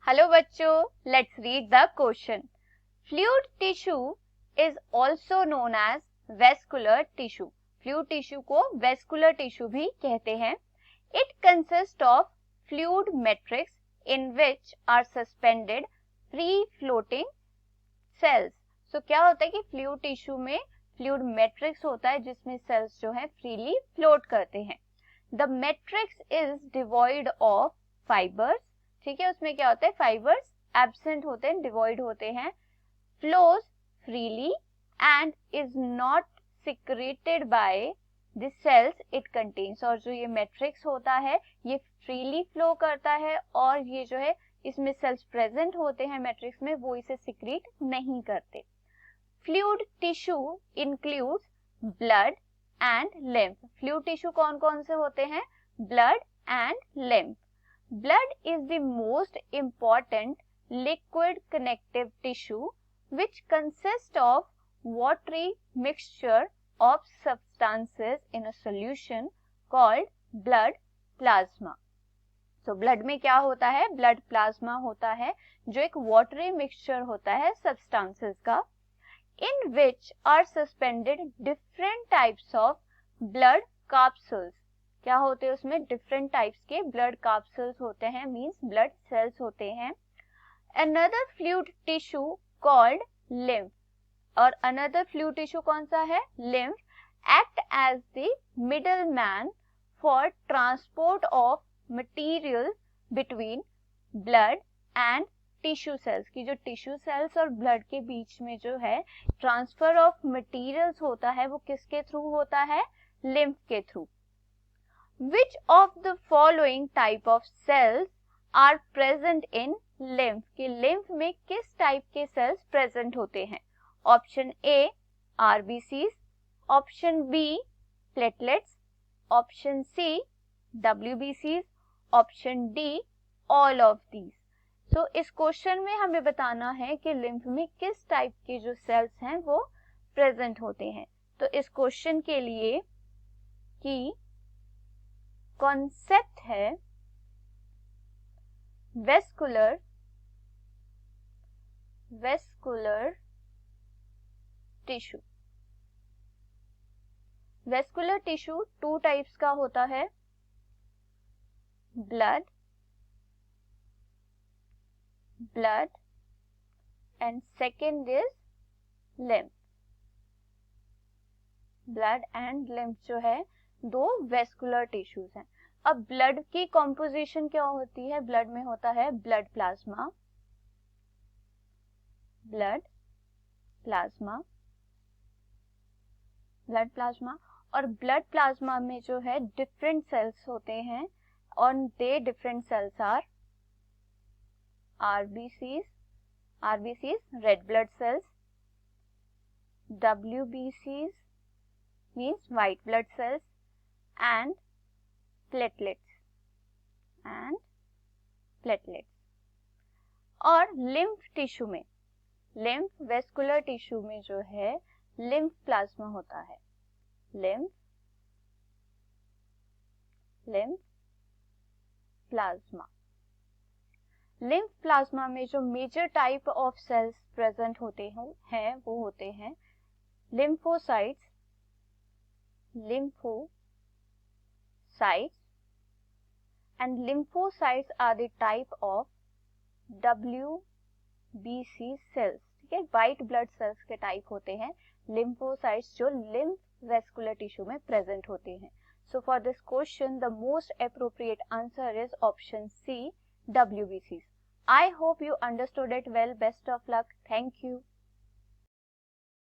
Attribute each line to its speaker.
Speaker 1: Hello बच्चों, let's read the question. Fluid tissue is also known as vascular tissue. Fluid tissue को vascular tissue भी कहते हैं. It consist of fluid matrix in which are suspended free floating cells. So क्या होता है कि fluid tissue में fluid matrix होता है जिसमें सेल्स जो है फ्रीली फ्लोट करते हैं. The matrix is devoid of fibres. ठीक है, उसमें क्या होता है, फाइबर्स एब्सेंट होते हैं, डिवॉइड होते हैं. Flows freely and is not secreted by the cells it contains. और जो ये मैट्रिक्स होता है ये फ्रीली फ्लो करता है और ये जो है इसमें सेल्स प्रेजेंट होते हैं मैट्रिक्स में, वो इसे सिक्रीट नहीं करते. Fluid tissue includes blood and lymph. Fluid tissue कौन कौन से होते हैं? Blood and lymph. Blood is the most important liquid connective tissue which consists of watery mixture of substances in a solution called blood plasma. So blood में क्या होता है? Blood plasma होता है जो एक watery mixture होता है substances का, in which are suspended different types of blood capsules. क्या होते हैं उसमें? डिफरेंट टाइप्स के ब्लड कैप्सूल्स होते हैं, मींस ब्लड सेल्स होते हैं. Another fluid tissue called lymph. और अनदर फ्लूइड टिश्यू कौन सा है? Lymph. Act as the middle man for transport of material between blood and tissue cells. की जो टिश्यू सेल्स और ब्लड के बीच में जो है ट्रांसफर ऑफ मटीरियल्स होता है वो किसके थ्रू होता है? लिम्फ के through. Which of the following type of cells are present in lymph? कि lymph में किस टाइप के सेल्स प्रेजेंट होते हैं? Option A RBCs, option B platelets, option C WBCs, option D all of these. So इस question में हमें बताना है कि lymph में किस टाइप के जो सेल्स हैं वो प्रेजेंट होते हैं. तो इस क्वेश्चन के लिए की कॉन्सेप्ट है vascular tissue. Vascular tissue two types का होता है, blood and second is lymph. Blood and lymph जो है दो वेस्कुलर टिश्यूज हैं. अब ब्लड की कॉम्पोजिशन क्या होती है? ब्लड में होता है ब्लड प्लाज्मा और ब्लड प्लाज्मा में जो है डिफरेंट सेल्स होते हैं और they different cells are RBCs red blood cells, WBCs means white blood cells and platelets. और लिम्फ टिश्यू में, लिम्फ वेस्कुलर टिश्यू में जो है लिम्फ प्लाज्मा होता है. लिम्फ प्लाज्मा में जो major type of cells present होते हैं वो होते हैं lymphocytes and lymphocytes are the type of WBC cells. ठीक है, व्हाइट ब्लड सेल्स के टाइप होते हैं lymphocytes जो lymph vascular tissue में प्रेजेंट होते हैं. So for this question the most appropriate answer is option C, WBCs. I hope you understood it well. Best of luck. Thank you.